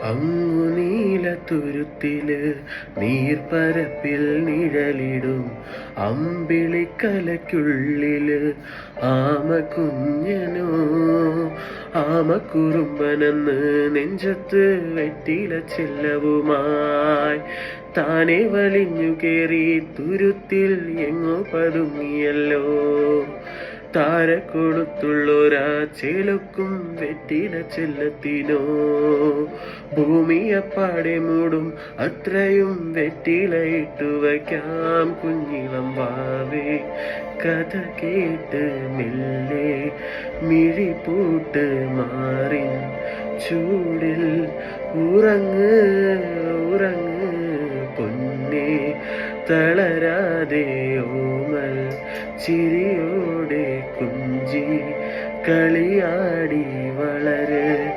അങ്ങു നീലത്തുരുത്തില് നീർപ്പരപ്പിൽ നിഴലിടും അമ്പിളിക്കലയ്ക്കുള്ളില് ആമക്കുഞ്ഞനോ ആമക്കുറുമ്പനെന്ന് നെഞ്ചത്ത് വെറ്റില ചെല്ലവുമായി താനെ വലിഞ്ഞു കേറി തുരുത്തിൽ എങ്ങോ പതുങ്ങിയല്ലോ. താരക്കൊടുത്തുള്ളൊരാ ചെലുക്കും വെറ്റില ചെല്ലത്തിനോ ഭൂമിയപ്പാടെ മൂടും അത്രയും വെറ്റിലയിട്ടു വയ്ക്കാം കുഞ്ഞിളം വാവേ. കഥ കേട്ട് മെല്ലെ മിഴിപ്പൂട്ട് മാറിൻ ചൂടിൽ ഉറങ്ങ് ഉറങ്ങ് പൊന്നേ. തളരാതെ ഓമൽ ചിരിയോടെ കുഞ്ചി കളിയാടി വളര്.